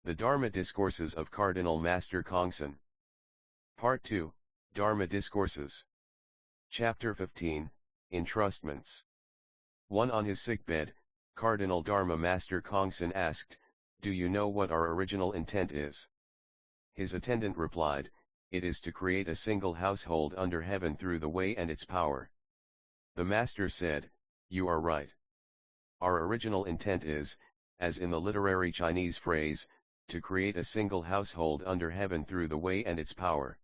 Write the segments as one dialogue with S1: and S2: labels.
S1: The Dharma Discourses of Cardinal Master Chongsan. Part 2, Dharma Discourses. Chapter 15, Entrustments. 1. On his sickbed, Cardinal Dharma Master Chongsan asked, "Do you know what our original intent is?" His attendant replied, "It is to create a single household under heaven through the way and its power." The Master said, "You are right. Our original intent is, as in the literary Chinese phrase, to create a single household under heaven through the way and its power."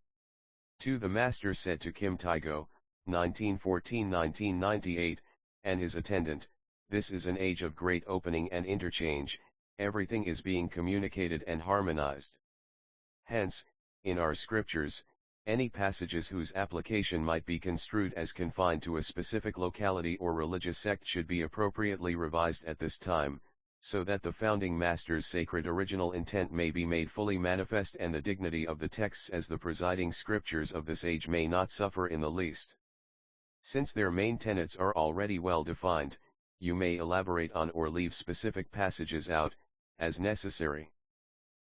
S1: 2. The Master said to Kim Taigo, 1914-1998, and his attendant, "This is an age of great opening and interchange, everything is being communicated and harmonized. Hence, in our scriptures, any passages whose application might be construed as confined to a specific locality or religious sect should be appropriately revised at this time, so that the founding master's sacred original intent may be made fully manifest and the dignity of the texts as the presiding scriptures of this age may not suffer in the least. Since their main tenets are already well defined, you may elaborate on or leave specific passages out, as necessary.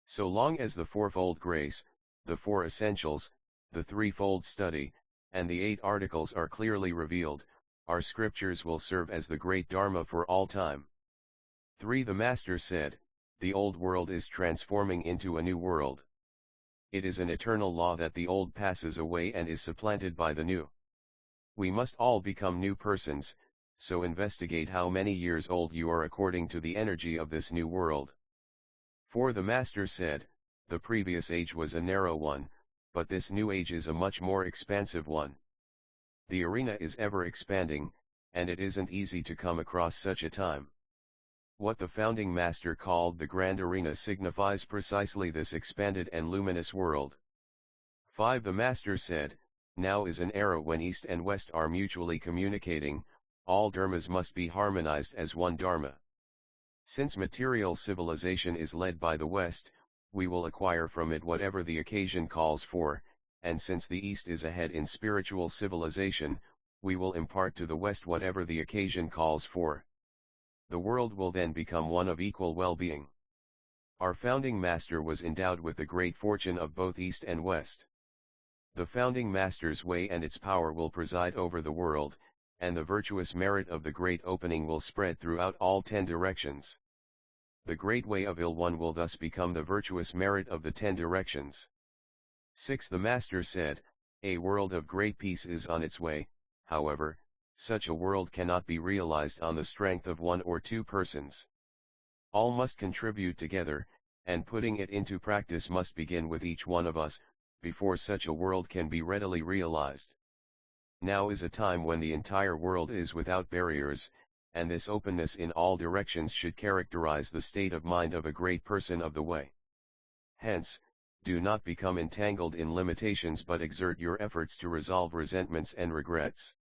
S1: So long as the fourfold grace, the four essentials, the threefold study, and the 8 articles are clearly revealed, our scriptures will serve as the great Dharma for all time." 3. The Master said, "The old world is transforming into a new world. It is an eternal law that the old passes away and is supplanted by the new. We must all become new persons, so investigate how many years old you are according to the energy of this new world." 4. The Master said, "The previous age was a narrow one, but this new age is a much more expansive one. The arena is ever expanding, and it isn't easy to come across such a time." What the founding master called the grand arena signifies precisely this expanded and luminous world. 5. The Master said, "Now is an era when East and West are mutually communicating, all dharmas must be harmonized as one dharma. Since material civilization is led by the West, we will acquire from it whatever the occasion calls for, and since the East is ahead in spiritual civilization, we will impart to the West whatever the occasion calls for. The world will then become one of equal well-being." Our founding master was endowed with the great fortune of both East and West. The founding master's way and its power will preside over the world, and the virtuous merit of the great opening will spread throughout all 10 directions. The great way of ill one will thus become the virtuous merit of the 10 directions. 6. The Master said, "A world of great peace is on its way, however. Such a world cannot be realized on the strength of 1 or 2 persons. All must contribute together, and putting it into practice must begin with each one of us, before such a world can be readily realized. Now is a time when the entire world is without barriers, and this openness in all directions should characterize the state of mind of a great person of the way. Hence, do not become entangled in limitations but exert your efforts to resolve resentments and regrets.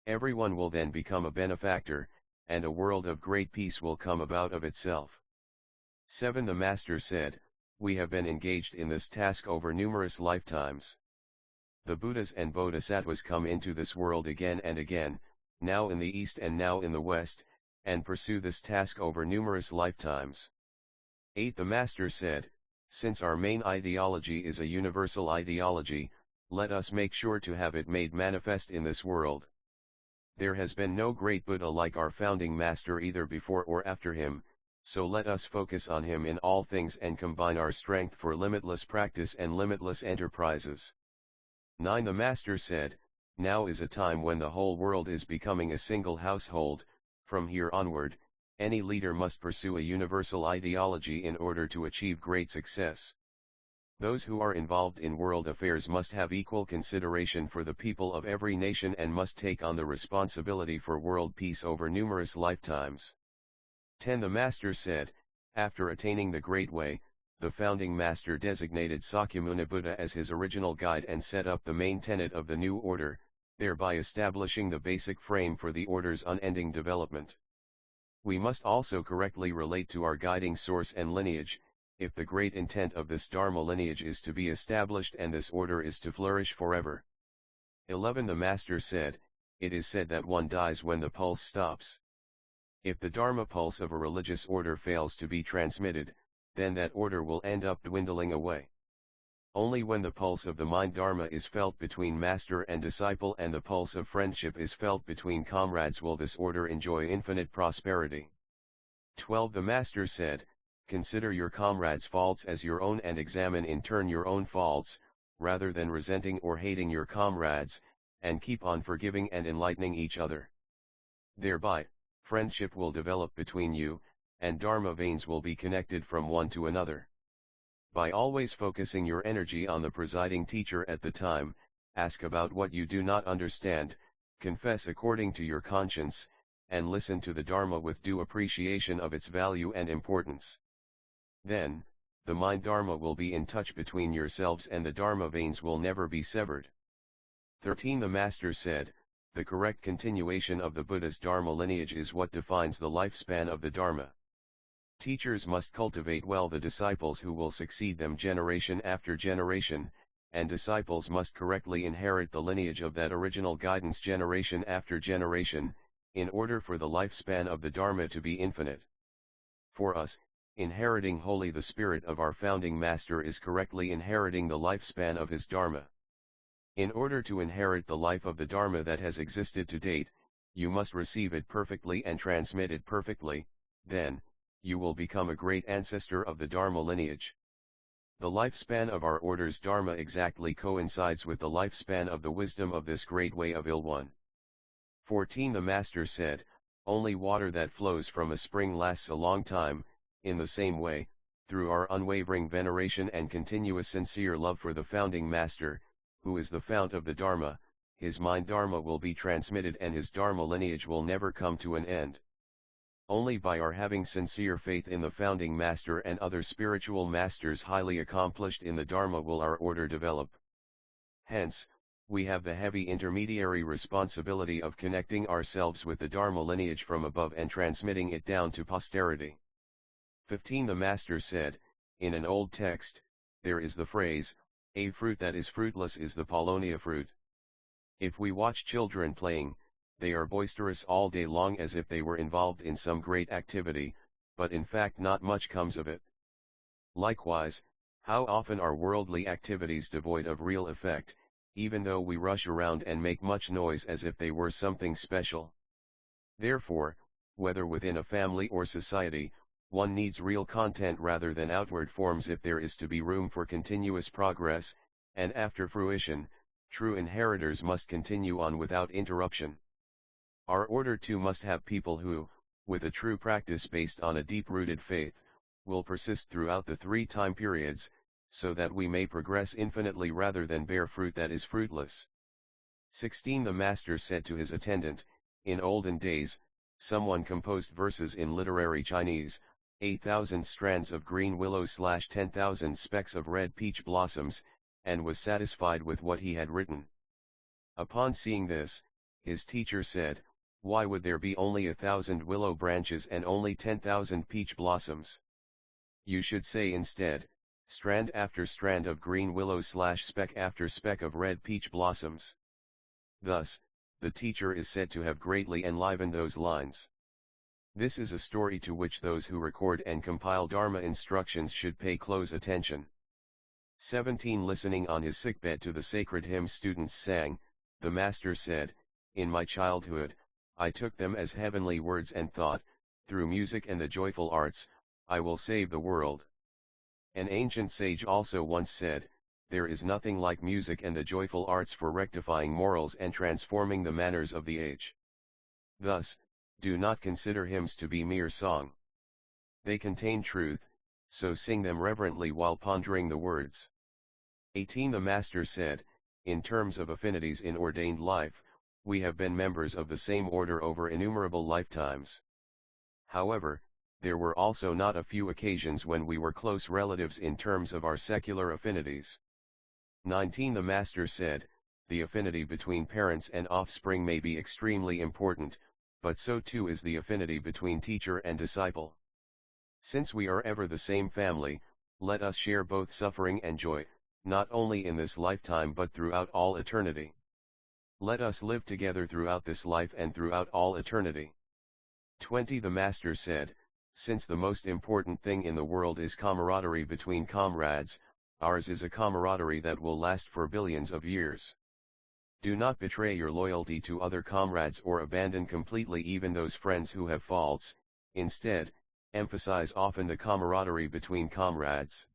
S1: Everyone will then become a benefactor, and a world of great peace will come about of itself." 7. The Master said, "We have been engaged in this task over numerous lifetimes. The Buddhas and Bodhisattvas come into this world again and again, now in the East and now in the West, and pursue this task over numerous lifetimes." 8. The Master said, "Since our main ideology is a universal ideology, let us make sure to have it made manifest in this world. There has been no great Buddha like our founding master either before or after him, so let us focus on him in all things and combine our strength for limitless practice and limitless enterprises." 9. The Master said, "Now is a time when the whole world is becoming a single household. From here onward, any leader must pursue a universal ideology in order to achieve great success. Those who are involved in world affairs must have equal consideration for the people of every nation and must take on the responsibility for world peace over numerous lifetimes." 10. The Master said, "After attaining the Great Way, the founding master designated Sakyamuni Buddha as his original guide and set up the main tenet of the new order, thereby establishing the basic frame for the order's unending development. We must also correctly relate to our guiding source and lineage, if the great intent of this Dharma lineage is to be established and this order is to flourish forever." 11. The Master said, "It is said that one dies when the pulse stops. If the Dharma pulse of a religious order fails to be transmitted, then that order will end up dwindling away. Only when the pulse of the mind Dharma is felt between master and disciple and the pulse of friendship is felt between comrades will this order enjoy infinite prosperity. 12. The Master said, consider your comrades' faults as your own and examine in turn your own faults, rather than resenting or hating your comrades, and keep on forgiving and enlightening each other. Thereby, friendship will develop between you, and Dharma veins will be connected from one to another. By always focusing your energy on the presiding teacher at the time, ask about what you do not understand, confess according to your conscience, and listen to the Dharma with due appreciation of its value and importance. Then, the mind Dharma will be in touch between yourselves and the Dharma veins will never be severed. 13. The Master said, the correct continuation of the Buddha's Dharma lineage is what defines the lifespan of the Dharma. Teachers must cultivate well the disciples who will succeed them generation after generation, and disciples must correctly inherit the lineage of that original guidance generation after generation, in order for the lifespan of the Dharma to be infinite. For us, inheriting wholly the spirit of our founding master is correctly inheriting the lifespan of his Dharma. In order to inherit the life of the Dharma that has existed to date, you must receive it perfectly and transmit it perfectly, then, you will become a great ancestor of the Dharma lineage. The lifespan of our order's Dharma exactly coincides with the lifespan of the wisdom of this great way of ill one. 14. The Master said, only water that flows from a spring lasts a long time. In the same way, through our unwavering veneration and continuous sincere love for the founding master, who is the fount of the Dharma, his mind Dharma will be transmitted and his Dharma lineage will never come to an end. Only by our having sincere faith in the founding master and other spiritual masters highly accomplished in the Dharma will our order develop. Hence, we have the heavy intermediary responsibility of connecting ourselves with the Dharma lineage from above and transmitting it down to posterity. 15. The Master said, in an old text, there is the phrase, a fruit that is fruitless is the paulownia fruit. If we watch children playing, they are boisterous all day long as if they were involved in some great activity, but in fact not much comes of it. Likewise, how often are worldly activities devoid of real effect, even though we rush around and make much noise as if they were something special. Therefore, whether within a family or society, one needs real content rather than outward forms if there is to be room for continuous progress, and after fruition, true inheritors must continue on without interruption. Our order too must have people who, with a true practice based on a deep-rooted faith, will persist throughout the 3 time periods, so that we may progress infinitely rather than bear fruit that is fruitless. 16. The Master said to his attendant, in olden days, someone composed verses in literary Chinese, 8,000 strands of green willow / 10,000 specks of red peach blossoms, and was satisfied with what he had written. Upon seeing this, his teacher said, why would there be only 1,000 willow branches and only 10,000 peach blossoms? You should say instead, strand after strand of green willow / speck after speck of red peach blossoms. Thus, the teacher is said to have greatly enlivened those lines. This is a story to which those who record and compile Dharma instructions should pay close attention. 17. Listening on his sickbed to the sacred hymns students sang, the Master said, in my childhood, I took them as heavenly words and thought, through music and the joyful arts, I will save the world. An ancient sage also once said, there is nothing like music and the joyful arts for rectifying morals and transforming the manners of the age. Thus, do not consider hymns to be mere song. They contain truth, so sing them reverently while pondering the words. 18. The Master said, in terms of affinities in ordained life, we have been members of the same order over innumerable lifetimes. However, there were also not a few occasions when we were close relatives in terms of our secular affinities. 19. The Master said, the affinity between parents and offspring may be extremely important, but so too is the affinity between teacher and disciple. Since we are ever the same family, let us share both suffering and joy, not only in this lifetime but throughout all eternity. Let us live together throughout this life and throughout all eternity. 20. The Master said, Since the most important thing in the world is camaraderie between comrades, ours is a camaraderie that will last for billions of years. Do not betray your loyalty to other comrades or abandon completely even those friends who have faults. Instead, emphasize often the camaraderie between comrades.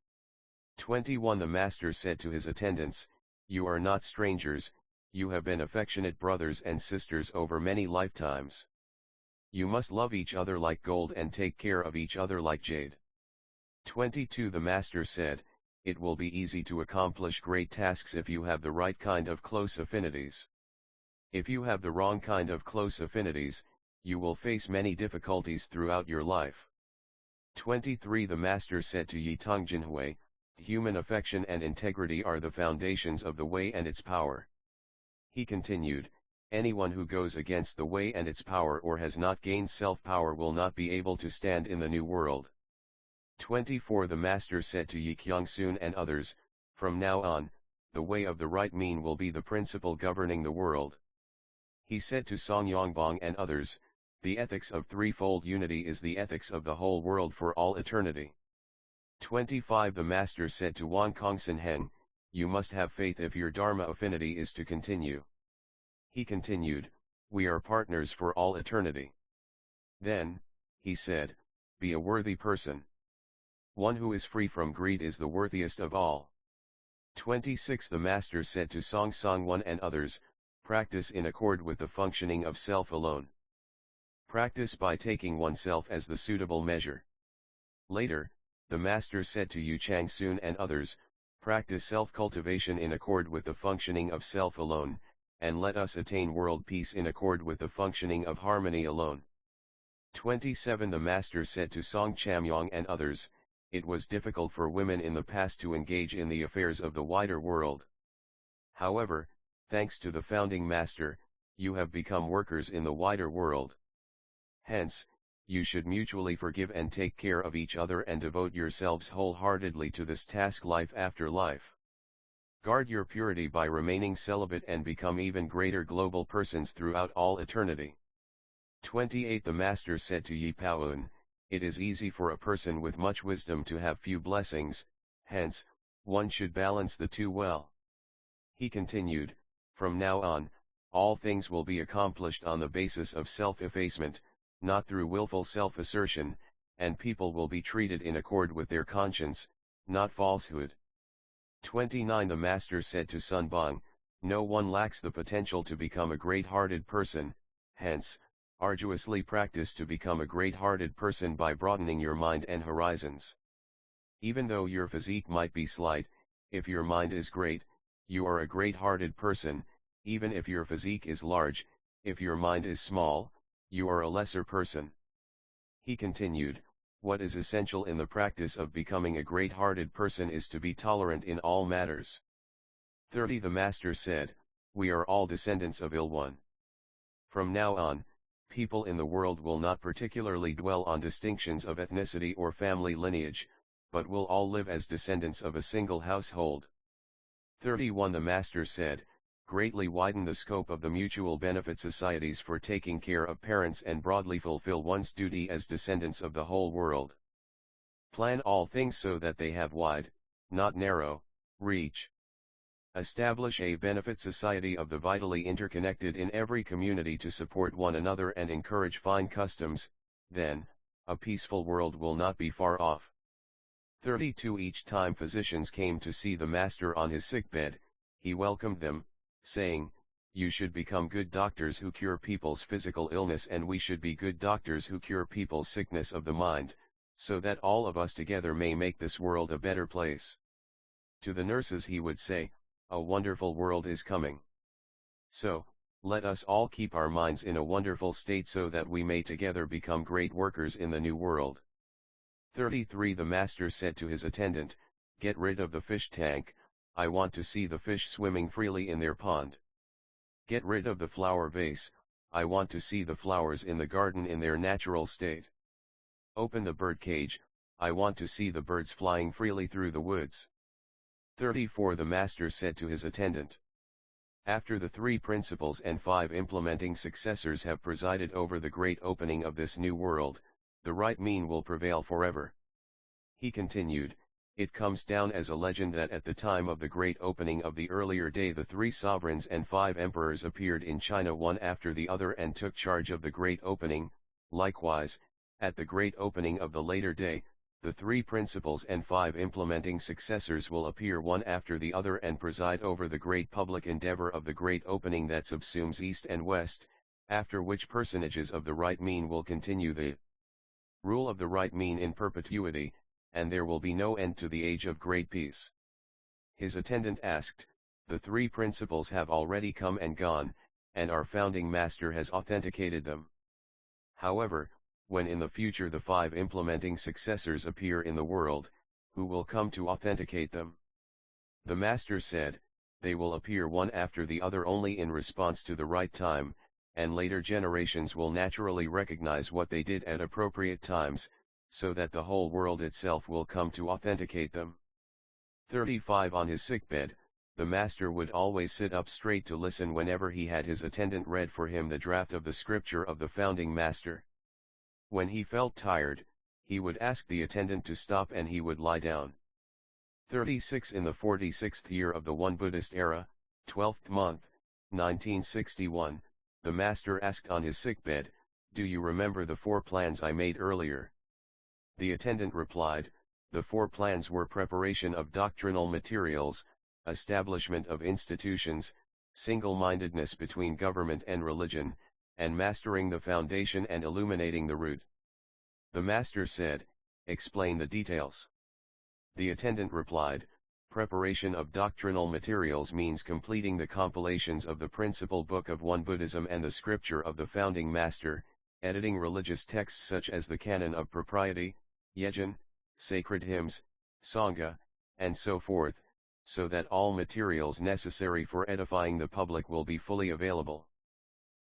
S1: 21 The Master said to his attendants, "You are not strangers, you have been affectionate brothers and sisters over many lifetimes. You must love each other like gold and take care of each other like jade." 22 The Master said, "It will be easy to accomplish great tasks if you have the right kind of close affinities. If you have the wrong kind of close affinities, you will face many difficulties throughout your life." 23 The Master said to Yi Tongjianhui, "Human affection and integrity are the foundations of the way and its power." He continued, "Anyone who goes against the way and its power or has not gained self-power will not be able to stand in the new world." 24 The Master said to Yi Kyungsoon and others, "From now on, the way of the right mean will be the principle governing the world." He said to Song Yongbong and others, "The ethics of threefold unity is the ethics of the whole world for all eternity." 25 The Master said to Wang Kongsan Heng, "You must have faith if your Dharma affinity is to continue." He continued, "We are partners for all eternity." Then, he said, "Be a worthy person. One who is free from greed is the worthiest of all." 26 The Master said to Song Songwon and others, "Practice in accord with the functioning of self alone. Practice by taking oneself as the suitable measure." Later, the Master said to Yu Changsun and others, "Practice self-cultivation in accord with the functioning of self alone, and let us attain world peace in accord with the functioning of harmony alone." 27 The Master said to Song Chamyong and others, "It was difficult for women in the past to engage in the affairs of the wider world. However, thanks to the founding Master, you have become workers in the wider world. Hence, you should mutually forgive and take care of each other and devote yourselves wholeheartedly to this task life after life. Guard your purity by remaining celibate and become even greater global persons throughout all eternity." 28 The Master said to Yi Paoun, "It is easy for a person with much wisdom to have few blessings, hence, one should balance the two well." He continued, "From now on, all things will be accomplished on the basis of self-effacement, not through willful self-assertion, and people will be treated in accord with their conscience, not falsehood." 29 The Master said to Sun Bong, "No one lacks the potential to become a great-hearted person, hence, arduously practice to become a great-hearted person by broadening your mind and horizons. Even though your physique might be slight, if your mind is great, you are a great-hearted person. Even if your physique is large, if your mind is small, you are a lesser person." He continued, "What is essential in the practice of becoming a great-hearted person is to be tolerant in all matters." 30 The Master said, "We are all descendants of Il One. From now on, people in the world will not particularly dwell on distinctions of ethnicity or family lineage, but will all live as descendants of a single household." 31 The Master said, "Greatly widen the scope of the mutual benefit societies for taking care of parents and broadly fulfill one's duty as descendants of the whole world. Plan all things so that they have wide, not narrow, reach. Establish a benefit society of the vitally interconnected in every community to support one another and encourage fine customs, then, a peaceful world will not be far off." 32 Each time physicians came to see the Master on his sickbed, he welcomed them, saying, "You should become good doctors who cure people's physical illness, and we should be good doctors who cure people's sickness of the mind, so that all of us together may make this world a better place." To the nurses he would say, "A wonderful world is coming. So, let us all keep our minds in a wonderful state so that we may together become great workers in the new world." 33 The Master said to his attendant, "Get rid of the fish tank, I want to see the fish swimming freely in their pond. Get rid of the flower vase, I want to see the flowers in the garden in their natural state. Open the bird cage, I want to see the birds flying freely through the woods." 34 The Master said to his attendant, "After the 3 principles and 5 implementing successors have presided over the great opening of this new world, the right mean will prevail forever. He continued, it comes down as a legend that at the time of the great opening of the earlier day the 3 sovereigns and 5 emperors appeared in China one after the other and took charge of the great opening. Likewise, at the great opening of the later day, the 3 principals and 5 implementing successors will appear one after the other and preside over the great public endeavor of the great opening that subsumes East and West, after which personages of the right mean will continue the rule of the right mean in perpetuity, and there will be no end to the age of great peace. His attendant asked, the 3 principals have already come and gone, and our founding master has authenticated them. However, when in the future the 5 implementing successors appear in the world, who will come to authenticate them? The master said, they will appear one after the other only in response to the right time, and later generations will naturally recognize what they did at appropriate times, so that the whole world itself will come to authenticate them. 35 On his sickbed, the master would always sit up straight to listen whenever he had his attendant read for him the draft of the scripture of the founding master. When he felt tired, he would ask the attendant to stop and he would lie down. 36 In the 46th year of the One Buddhist era, 12th month, 1961, the master asked on his sickbed, do you remember the 4 plans I made earlier? The attendant replied, the 4 plans were preparation of doctrinal materials, establishment of institutions, single-mindedness between government and religion, and mastering the foundation and illuminating the root. The master said, explain the details. The attendant replied, preparation of doctrinal materials means completing the compilations of the principal book of One Buddhism and the scripture of the founding master, editing religious texts such as the Canon of Propriety, Yejin, sacred hymns, Sangha, and so forth, so that all materials necessary for edifying the public will be fully available.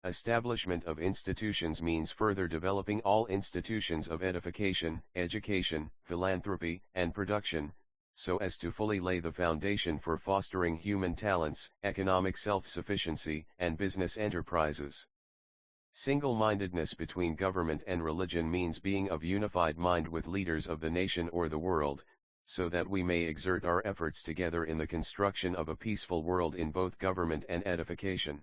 S1: Establishment of institutions means further developing all institutions of edification, education, philanthropy, and production, so as to fully lay the foundation for fostering human talents, economic self-sufficiency, and business enterprises. Single-mindedness between government and religion means being of unified mind with leaders of the nation or the world, so that we may exert our efforts together in the construction of a peaceful world in both government and edification.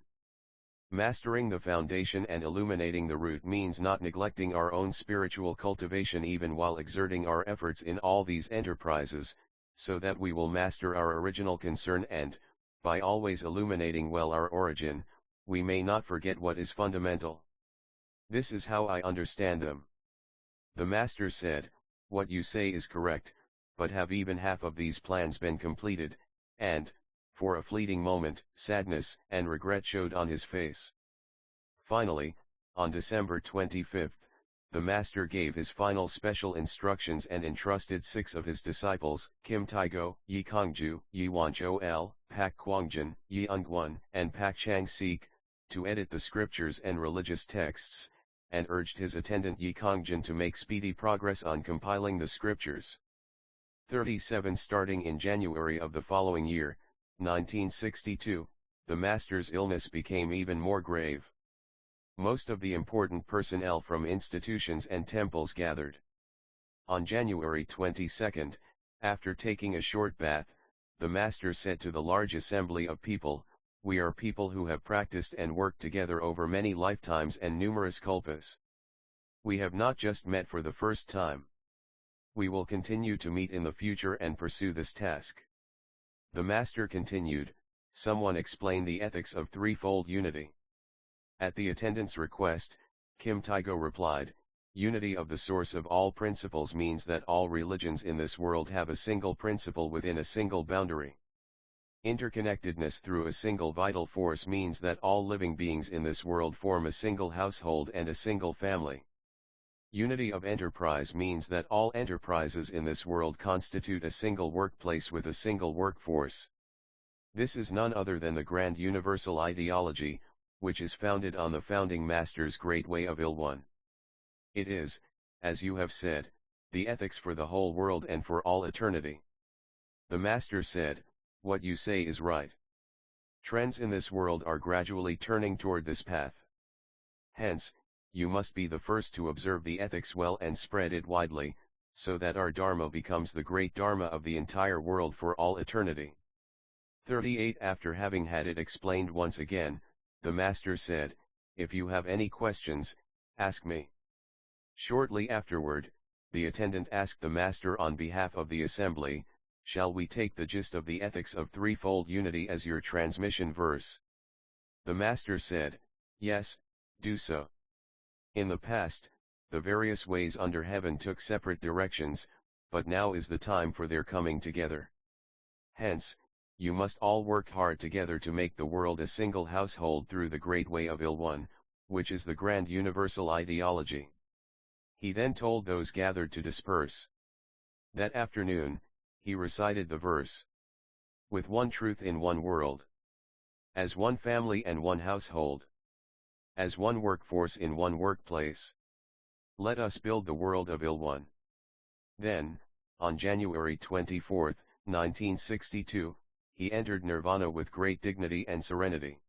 S1: Mastering the foundation and illuminating the root means not neglecting our own spiritual cultivation even while exerting our efforts in all these enterprises, so that we will master our original concern and, by always illuminating well our origin, we may not forget what is fundamental. This is how I understand them. The master said, what you say is correct, but have even half of these plans been completed? And, for a fleeting moment, sadness and regret showed on his face. Finally, on December 25, the master gave his final special instructions and entrusted 6 of his disciples, Kim Taigo, Yi Kongju, Yi Wanzhou, Pak Kuangjin, Yi Ungguan, and Pak Chang Sik, to edit the scriptures and religious texts, and urged his attendant Yi Kongjin to make speedy progress on compiling the scriptures. 37 Starting in January of the following year, 1962, the master's illness became even more grave. Most of the important personnel from institutions and temples gathered. On January 22, after taking a short bath, the master said to the large assembly of people, we are people who have practiced and worked together over many lifetimes and numerous kalpas. We have not just met for the first time. We will continue to meet in the future and pursue this task. The master continued, someone explain the ethics of threefold unity. At the attendant's request, Kim Taigo replied, unity of the source of all principles means that all religions in this world have a single principle within a single boundary. Interconnectedness through a single vital force means that all living beings in this world form a single household and a single family. Unity of enterprise means that all enterprises in this world constitute a single workplace with a single workforce. This is none other than the grand universal ideology, which is founded on the founding master's great way of Il-One. It is, as you have said, the ethics for the whole world and for all eternity. The master said, what you say is right. Trends in this world are gradually turning toward this path. Hence, you must be the first to observe the ethics well and spread it widely, so that our Dharma becomes the great Dharma of the entire world for all eternity. 38 After having had it explained once again, the Master said, "If you have any questions, ask me." Shortly afterward, the attendant asked the Master on behalf of the assembly, "Shall we take the gist of the ethics of threefold unity as your transmission verse?" The Master said, "Yes, do so. In the past, the various ways under heaven took separate directions, but now is the time for their coming together. Hence, you must all work hard together to make the world a single household through the great way of Il-One, which is the grand universal ideology." He then told those gathered to disperse. That afternoon, he recited the verse. With one truth in one world. As one family and one household. As one workforce in one workplace. Let us build the world of Il-One. Then, on January 24, 1962, he entered Nirvana with great dignity and serenity.